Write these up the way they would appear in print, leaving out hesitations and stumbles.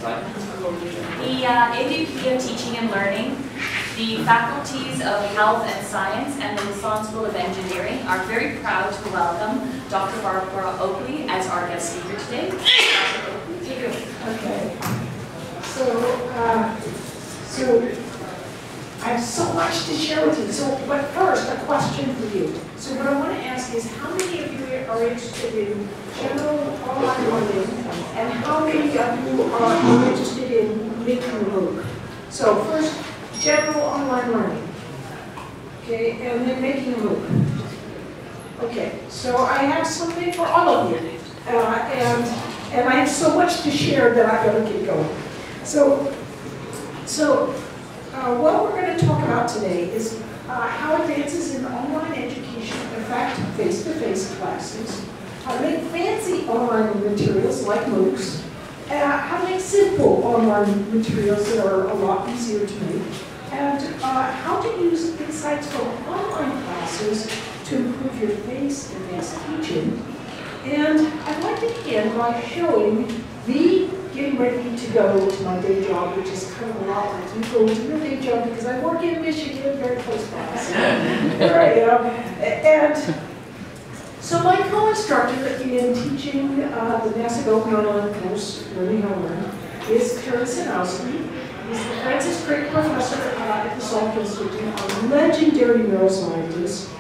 The AVP of Teaching and Learning, the Faculties of Health and Science, and the Lassonde School of Engineering are very proud to welcome Dr. Barbara Oakley as our guest speaker today. Dr. Oakley, take it away. Okay. So I have so much to share with you. But first, a question for you. So what I want to ask is, how many of you are interested in general online learning, and how many of you are interested in making a MOOC? So first, general online learning, okay, and then making a MOOC. Okay, so I have something for all of you, and I have so much to share that I gotta get going. So what we're going to talk about today is how advances in online education affect face-to-face classes, how to make fancy online materials like MOOCs, how to make simple online materials that are a lot easier to make, and how to use insights from online classes to improve your face-to-face teaching. And I'd like to begin by showing me getting ready to go to my day job, which is kind of a lot like you go to your day job, because I work in Michigan, very close by. So there I am. And so my co-instructor in teaching the massive open online course, Learning How to Learn, is Oakley. He's the Francis Crick Professor at the Salk Institute, a legendary neuroscientist.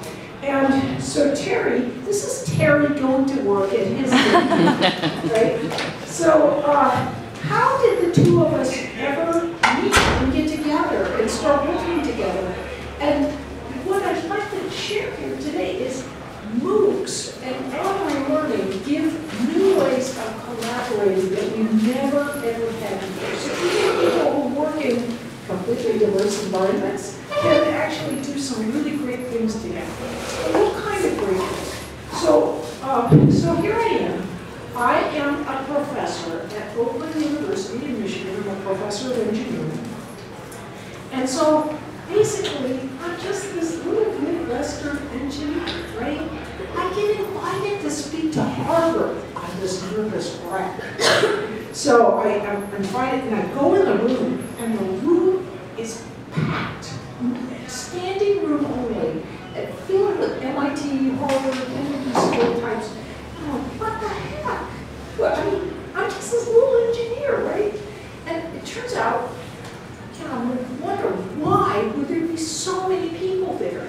And so Terry, this is Terry going to work at his day, right? So how did the two of us ever meet and get together and start working together? And what I'd like to share here today is MOOCs and online learning give new ways of collaborating that we never ever had before. So people who work in completely diverse environments can actually do some really great things together. What kind of great things? So here I am. I am a professor at Oakland University in Michigan. I'm a professor of engineering. And so basically, I'm just this little Midwestern engineer, right? I get invited to speak to Harvard. I'm this nervous wreck. So I'm invited, and I go in the room, and the room is packed. Standing room only, and filled with MIT, Harvard, Kennedy School types. Oh, what the heck? Well, I mean, I'm just this little engineer, right? And it turns out, I wonder why would there be so many people there?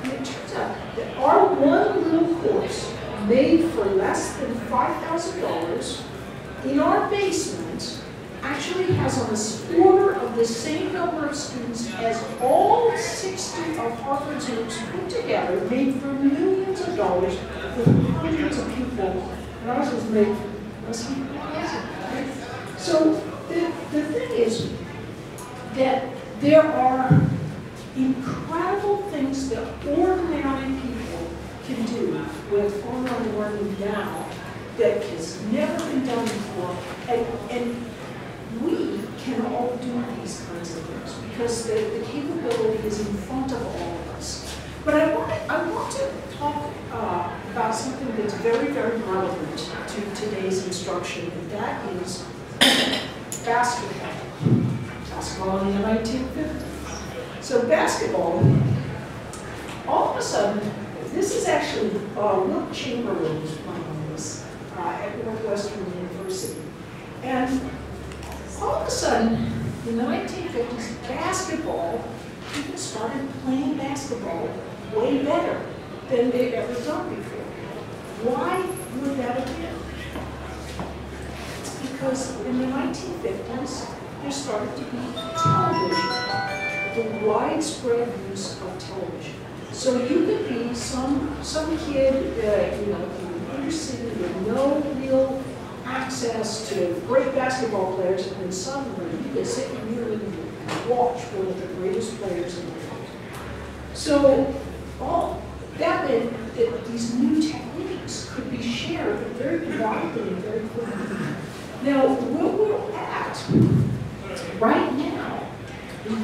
And it turns out that our one little course, made for less than $5,000 in our basement, actually has on the order of the same number of students as all 60 of Harvard's MOOCs put together, made for millions of dollars with hundreds of people. And ours was made for less than $1,000. So the thing is that there are incredible things that ordinary people can do with online learning now that has never been done before. And we can all do these kinds of things because the capability is in front of all of us. But I want to talk about something that's very, very relevant to today's instruction, and that is basketball. Basketball in the 1950s. So basketball, all of a sudden, this is actually Wilt Chamberlain was playing on this at Northwestern University. And all of a sudden, in the 1950s, basketball, people started playing basketball way better than they'd ever done before. Why would that have been? It's because in the 1950s, there started to be television, the widespread use of television. So you could be some kid, in inner city with no real access to great basketball players, and then suddenly you could sit in your living room and watch one of the greatest players in the world. So all that meant that these new techniques could be shared very widely and very quickly. Now, where we're at right now,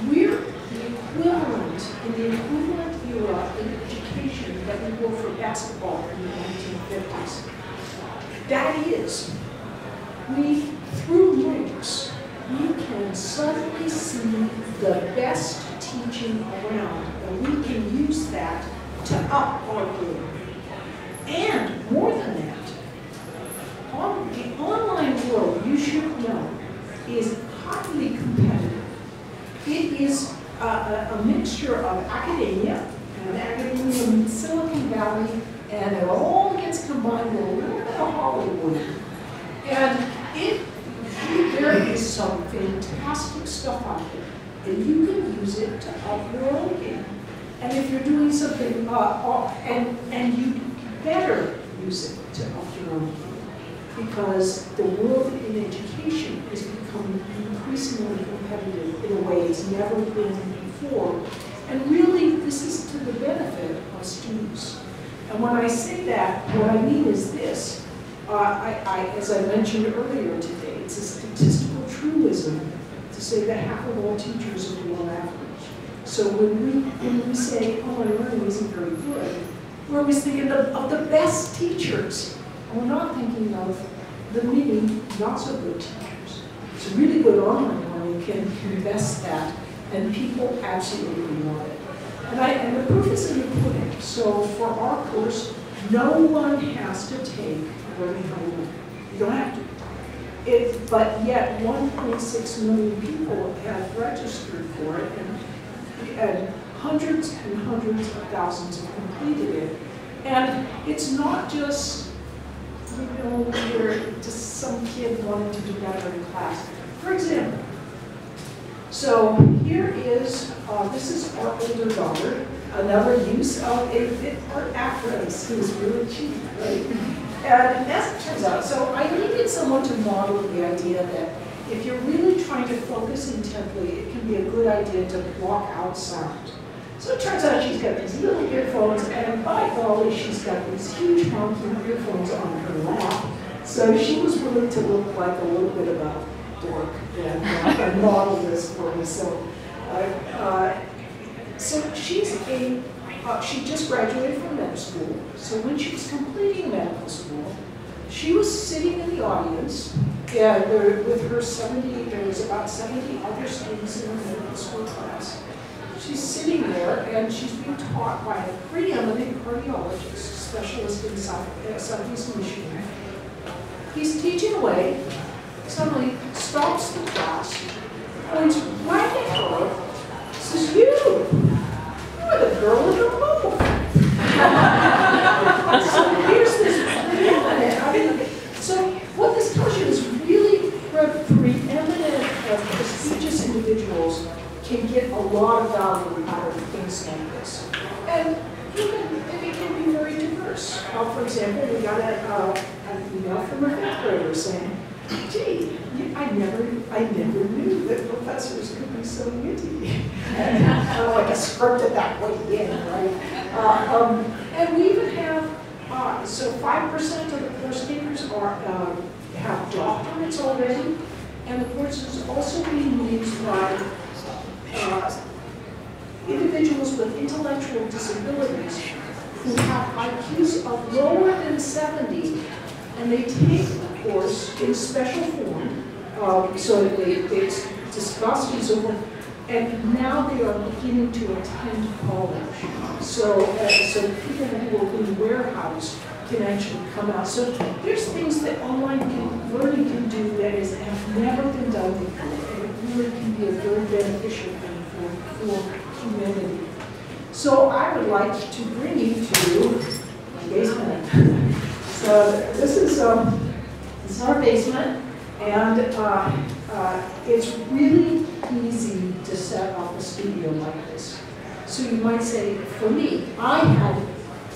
we're the equivalent in the equivalent era in education that we were for basketball in the 1950s. That is, we, through MOOCs, the best teaching around, and we can use that to up our game. And more than that, the online world, you should know, is highly competitive. It is a mixture of academia, and academia in Silicon Valley, and it all gets combined with a little bit of Hollywood. And there is some fantastic stuff out there, and you can use it to up your own game. And if you're doing something, and you better use it to up your own game, because the world in education is becoming increasingly competitive in a way it's never been before. And really, this is to the benefit of students. And when I say that, what I mean is this. As I mentioned earlier today, it's a statistical truism to say that half of all teachers are below average. So when we say, oh, my learning isn't very good, we're always thinking of the best teachers. And we're not thinking of the many not so good teachers. It's really good online learning can invest that, and people absolutely love it. And the proof is in the pudding. So for our course, no one has to take learning how to learn. You don't have to. But yet 1.6 million people have registered for it, and hundreds and hundreds of thousands have completed it. And it's not just, where just some kid wanting to do better in class. For example, so here is, this is our older daughter, another use of a art actress who's really cheap, right? And as it turns out, so I needed someone to model the idea that if you're really trying to focus intently, it can be a good idea to block out sound. So it turns out she's got these little earphones, and by golly, she's got these huge honking earphones on her lap. So she was willing to look like a little bit of a dork and model this for me. So, she just graduated from medical school. So when she was completing medical school, she was sitting in the audience. Yeah, with her 70, there was about 70 other students in her medical school class. She's sitting there, and she's being taught by a preeminent cardiologist, specialist in Southeast Michigan. He's teaching away, suddenly stops the class, points right at her, says, you're the girl in the mobile. So here's this preeminent, so what this tells you is really preeminent, prestigious individuals can get a lot of value out of things like this. And it can be very diverse. For example, we got an email from a fifth grader saying, gee, I never knew that professors could be so witty. And like a scripted that way in, right? And we even have, so 5% of the course takers have doctorates already, and the course is also being used by individuals with intellectual disabilities who have IQs of lower than 70, and they take the course in special form, so that they discuss and so forth, and now they are beginning to attend college. So people who will be warehoused can actually come out. So there's things that online learning can do that have never been done before, and it really can be a very beneficial thing for humanity. So I would like to bring you to my basement. So this is our basement, and it's really easy to set up a studio like this. So you might say, for me, I had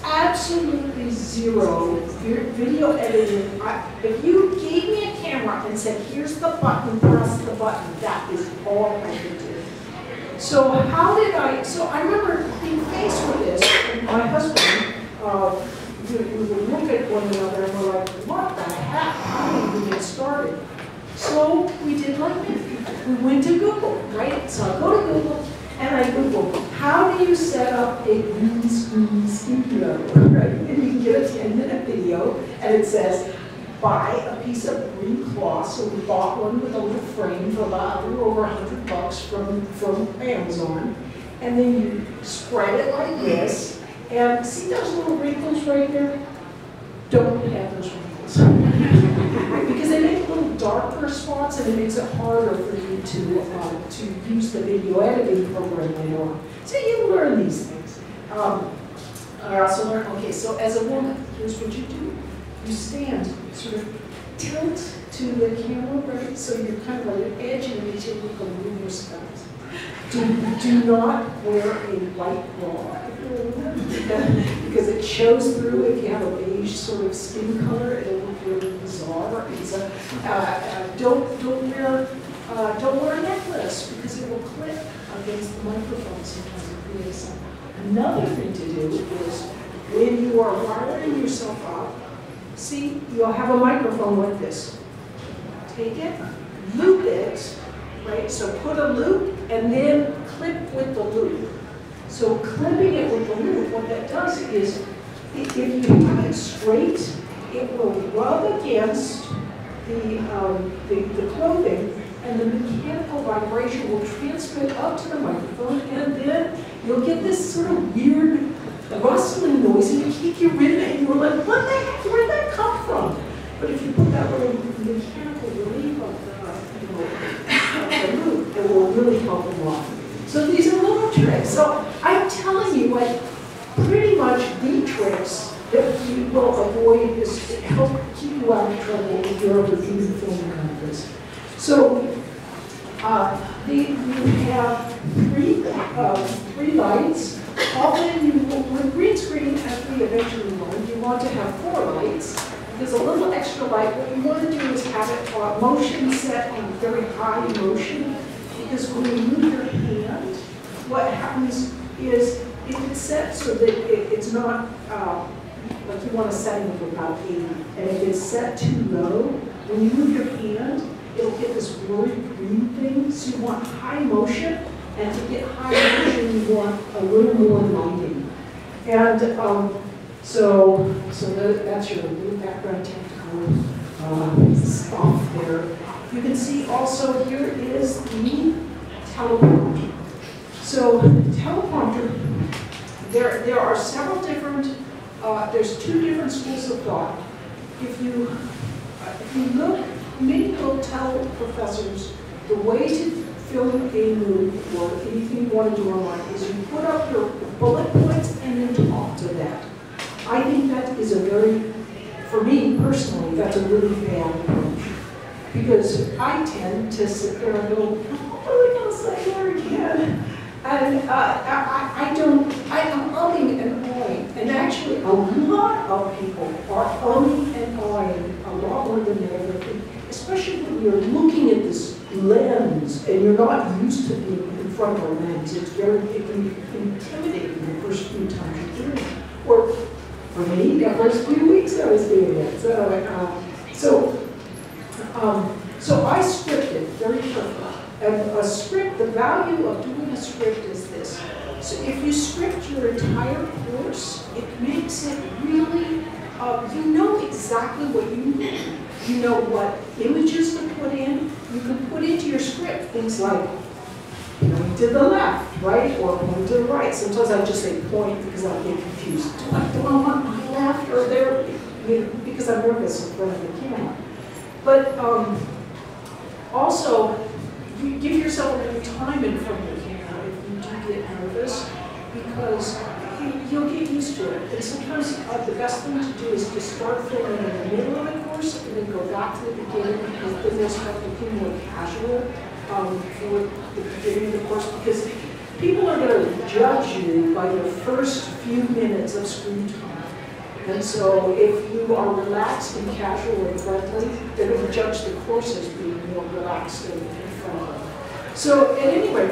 absolutely zero video editing. If you gave me a camera and said, here's the button, press the button, that is all I could do. So I remember being faced with this, and my husband, we would look at one another and we're like, what the heck, how did we get started? So we did like me. We went to Google, right? So I go to Google and I Google, how do you set up a green screen studio, right? And you can get a 10-minute video and it says, buy a piece of green cloth. So we bought one with a little frame for about a little over $100 from Amazon. And then you spread it like this. And see those little wrinkles right there? Don't have those wrinkles. Because they make little darker spots and it makes it harder for you to use the video editing program later on. So you learn these things. I also learned, okay, so as a woman, here's what you do. You stand, sort of tilt to the camera, right? So you're kind of on the edge and you take a little more spots. Do not wear a white bra if you're a woman, because it shows through. If you have a beige sort of skin color, it'll look really bizarre. Don't wear a necklace because it will clip against the microphone sometimes. It creates some. Another thing to do is when you are wiring yourself up, see, you'll have a microphone like this. Take it, loop it, right? So put a loop and then clip with the loop. So clipping it with the loop, what that does is, if you have it straight, it will rub against the clothing, and the mechanical vibration will transmit up to the microphone, and then you'll get this sort of weird rustling noise, and you keep your rhythm, and you're like, what the heck, where'd that come from? But if you put that little mechanical relief of the loop, it will really help a lot. So these are little tricks. So I'm telling you, like, pretty much the tricks that you will avoid is to help keep you out of trouble if you're ever doing filming like this. So you have three lights. Often with green screen, as we eventually learned, you want to have 4 lights. There's a little extra light. What you want to do is have it motion set on very high motion, because when you move your hand, what happens is if it's set so that it's not, like you want a setting of about 80, and if it's set too low, when you move your hand, it'll get this blurry green thing. So you want high motion, and to get high motion, you want a little more lighting. And so that's your little background technical stuff there. You can see also here is the teleprompter. So teleprompter, there are several different, there's 2 different schools of thought. If you look, many will tell professors the way to film a movie or anything you want to do online is you put up your bullet points and then talk to that. I think that is a very, for me personally, that's a really bad approach. Because I tend to sit there and go, what are we going to say there again? And I'm umming and awing. And actually, a lot of people are umming and awing a lot more than they ever think. Especially when you're looking at this lens and you're not used to being in front of a lens. It can be intimidating the first few times you're doing it. Or for me, the first few weeks I was doing it. So I scripted very carefully. And a script, the value of doing a script is this. So if you script your entire course, it makes it really, you know exactly what you need. You know what images to put in. You can put into your script things like point to the left, right? Or point to the right. Sometimes I just say point because I get confused. Do I want my left or there? Because I'm nervous in front of the camera. But also, you give yourself a little time in front of the camera if you do get nervous, because you'll get used to it. And sometimes the best thing to do is to start filming in the middle of the course and then go back to the beginning, because then they'll start looking more casual for the beginning of the course, because people are going to judge you by your first few minutes of screen time. And so if you are relaxed and casual and friendly, they're going to judge the course as being more relaxed and friendly. So at any rate,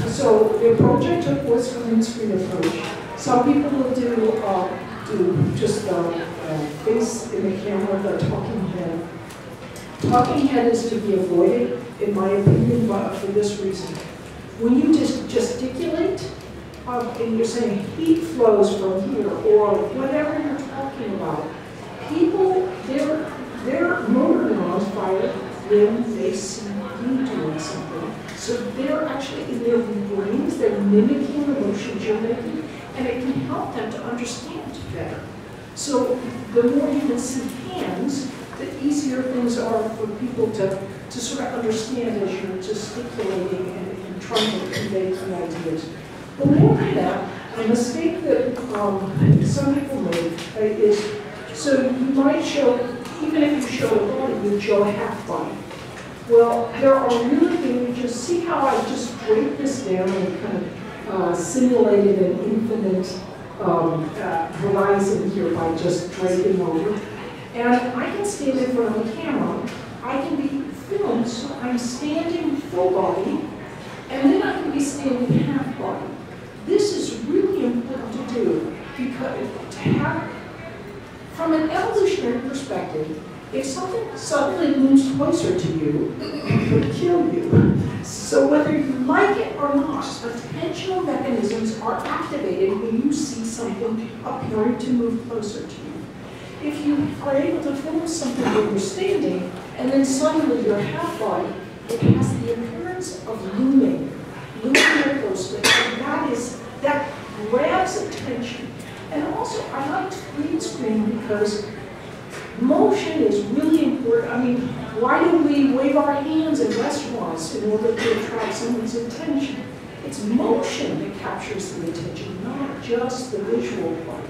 so the approach I took was an in-screen approach. Some people will do just face in the camera, the talking head. Talking head is to be avoided, in my opinion, but for this reason. When you just gesticulate, and you're saying heat flows from here, or whatever you're talking about, people, their motor neurons fire when they see you doing something. So they're actually in their brains, they're mimicking the motions you're making, and it can help them to understand better. So the more you can see hands, the easier things are for people to sort of understand as you're gesticulating and trying to convey the ideas. But more than that, a mistake that some people make is, so you might show, even if you show a body, you show a half body. Well, there are really images. See how I just drape this down and kind of simulated an infinite horizon here by just draping over. And I can stand in front of a camera. I can be filmed, so I'm standing full body, and then I can be standing half body. This is really important to do because to have, from an evolutionary perspective, if something suddenly moves closer to you, it will kill you. So whether you like it or not, attentional mechanisms are activated when you see something appearing to move closer to you. If you are able to film something when you're standing, and then suddenly you're half body, it has the appearance of looming more closely, and that grabs attention. And also, I like green screen because motion is really important. I mean, why do we wave our hands in restaurants in order to attract someone's attention? It's motion that captures the attention, not just the visual part.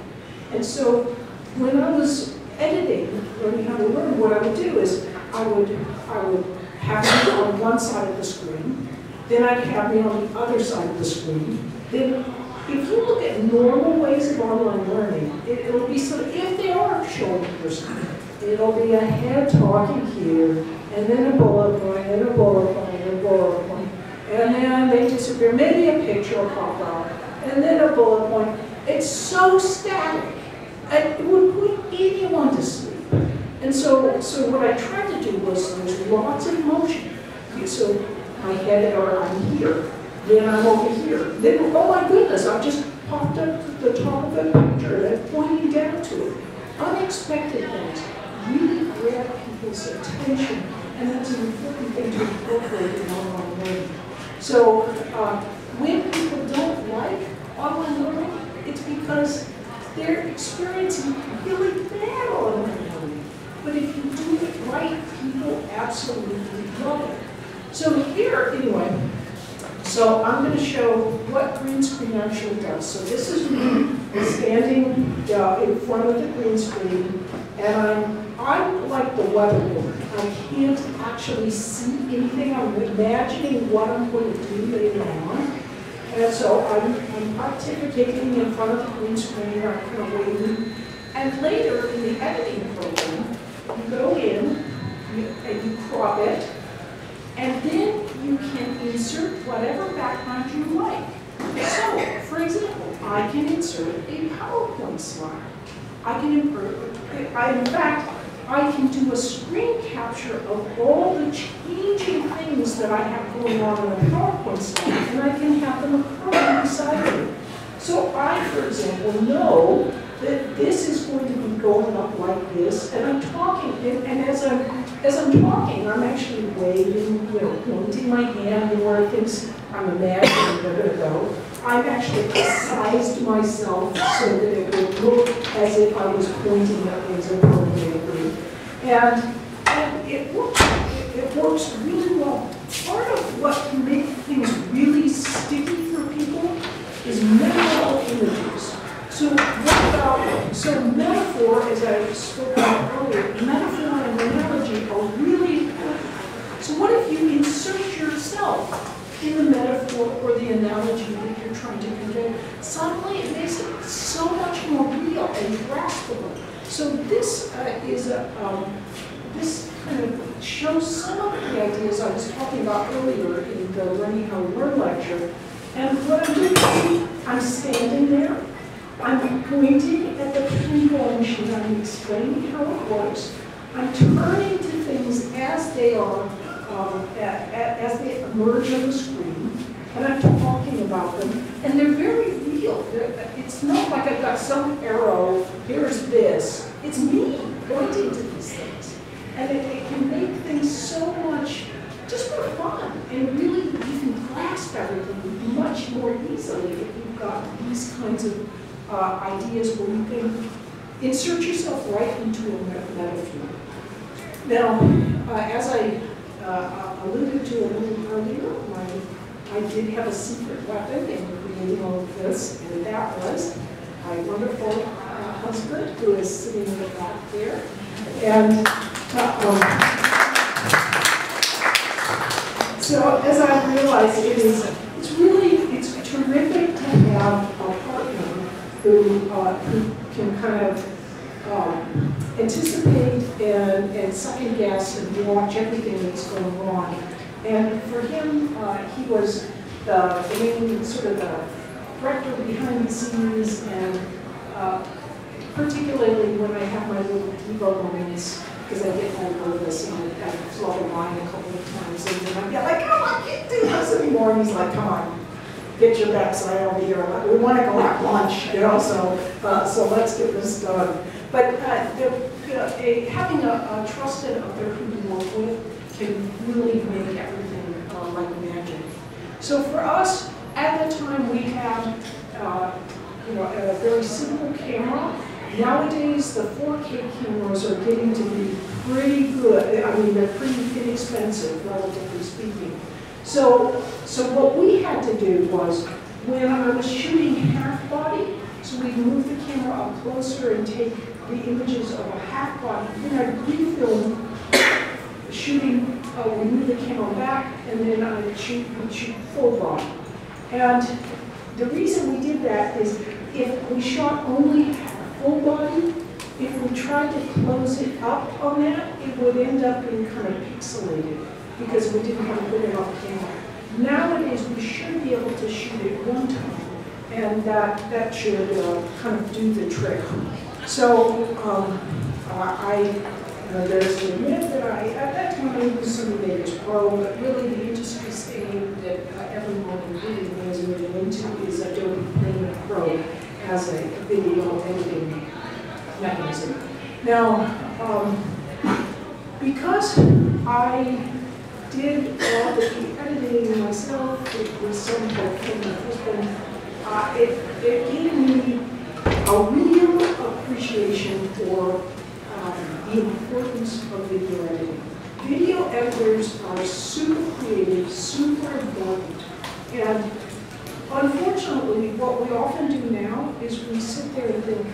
And so, when I was editing, learning how to learn, what I would do is I would have me on one side of the screen, then I'd have me on the other side of the screen. Then, if you look at normal ways of online learning, it'll be sort of, if they are showing a person, it'll be a head talking here, and then a bullet point, and a bullet point, and a bullet point, and then they disappear. Maybe a picture will pop out, and then a bullet point. It's so static, and it would put anyone to sleep. And so what I tried to do was there's lots of motion. So my head, or I'm here, then I'm over here. Then, oh my goodness, I've just popped up to the top of the picture and pointing down to it. Unexpected things really grab people's attention, and that's an important thing to incorporate in online learning. So when people don't like online learning, it's because they're experiencing really bad online learning. But if you do it right, people absolutely love it. So here, anyway, so I'm going to show what green screen actually does. So this is me standing in front of the green screen, and I'm like the weatherboard. I can't actually see anything. I'm imagining what I'm going to do later on. And so I'm pontificating in front of the green screen, I'm kind of waiting. And later in the editing program, you go in, and you crop it, and then you can insert whatever background you like. So, for example, I can insert a PowerPoint slide. I can in fact, I can do a screen capture of all the changing things that I have going on in a PowerPoint slide, and I can have them occur beside me. So I, for example, know that this is going to be going up like this, and I'm talking, and as I'm talking, I'm actually waving, pointing my hand where I think I'm imagining they're going to go. I've actually sized myself so that it would look as if I was pointing at things appropriately. And it works really well. Part of what can make things really sticky for people is memorable images. So metaphor, as I spoke about earlier, metaphor and analogy are really important. So what if you insert yourself in the metaphor or the analogy that you're trying to convey? Suddenly it makes it so much more real and graspable. So this this kind of shows some of the ideas I was talking about earlier in the Learning How to Learn lecture. And what I'm doing, I'm standing there. I'm pointing at the pinball machine. I'm explaining how it works. I'm turning to things as they are, as they emerge on the screen, and I'm talking about them. And they're very real. It's not like I've got some arrow. Here's this. It's me pointing to these things. And it can make things so much just more fun, and really you can grasp everything much more easily if you've got these kinds of ideas where you can insert yourself right into a metaphor. Now, as I alluded to a little earlier, I did have a secret weapon in creating all of this, and that was my wonderful husband, who is sitting in the back there. And so as I realized, it's terrific to have a partner who can kind of anticipate and second guess and watch everything that's going on. And for him, he was the main sort of the director behind the scenes, and particularly when I have my little ego moments, because I get kind of nervous and I flub a line a couple of times, and then I get like, oh, I can't do this anymore. And he's like, come on, get your backside over here. We want to go have lunch, you know, so let's get this done. But having a trusted other who you work with can really make everything like magic. So for us, at the time we had a very simple camera. Nowadays, the 4K cameras are getting to be pretty good. I mean, they're pretty inexpensive, relatively speaking. So what we had to do was, when I was shooting half body, so we'd move the camera up closer and take the images of a half body. Then I'd refilm shooting, we move the camera back, and then I'd shoot full body. And the reason we did that is, if we shot only full body, if we tried to close it up on that, it would end up being kind of pixelated because we didn't have a good enough camera. Nowadays, we should be able to shoot it one time, and that should kind of do the trick. So there's the admit that at that time I used some Vegas Pro, but really the industry standard that everyone really is moving into is Adobe Premiere Pro as a video editing mechanism. Now, because I did all the editing myself, it was some help from my husband, it gave me a real appreciation for the importance of video editing. Video editors are super creative, super important, and unfortunately, what we often do now is we sit there and think,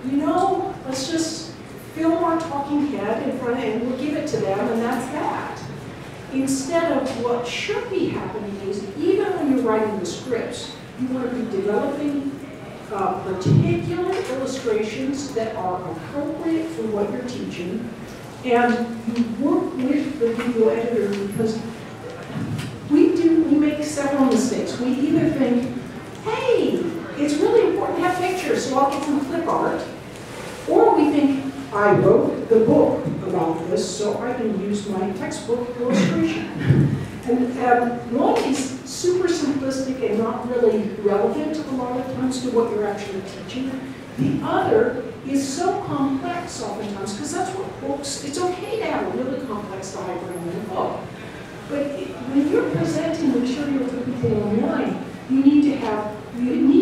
you know, let's just film our talking head in front of, and we'll give it to them, and that's that. Instead of what should be happening is, even when you're writing the scripts, you want to be developing particular illustrations that are appropriate for what you're teaching, and you work with the video editor, because we make several mistakes. We either think, hey, it's really important to have pictures, so I'll get some clip art, or we think, I wrote the book about this, so I can use my textbook illustration. And one is super simplistic and not really relevant a lot of times to what you're actually teaching. The other is so complex oftentimes, because that's what books, it's okay to have a really complex diagram in a book. But when you're presenting material to people online, you need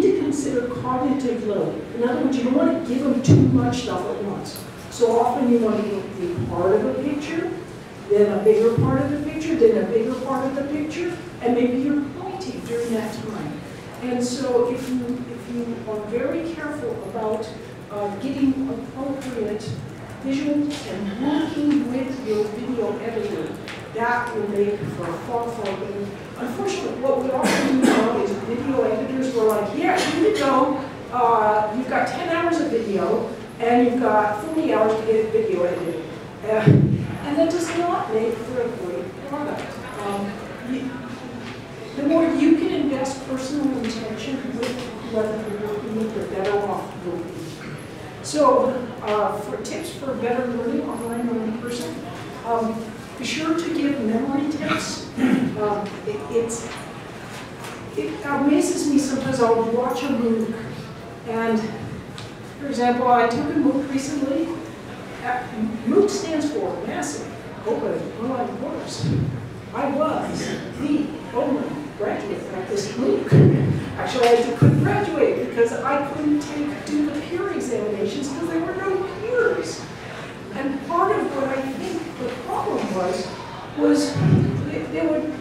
to consider cognitive load. In other words, you don't want to give them too much stuff at once. So often you want to give a part of a picture, then a bigger part of the picture, then a bigger part of the picture, and maybe you're pointing during that time. And so if you are very careful about getting appropriate visuals and working with your video editor, that will make for a far, far better. Unfortunately, what we often do now is video editors were like, yeah, here you go. You've got 10 hours of video, and you've got 40 hours to get it video edited. And that does not make for a great product. The more you can invest personal intention with whether you're working with, the better off you'll be. So, for tips for better learning online or in person, be sure to give memory tips. It amazes me sometimes. I'll watch a MOOC, and for example, I took a MOOC recently, MOOC stands for Massive Open Online Course. I was the only graduate at this MOOC. Actually, I couldn't graduate because I couldn't do the peer examinations because there were no peers. And part of what I think the problem was there would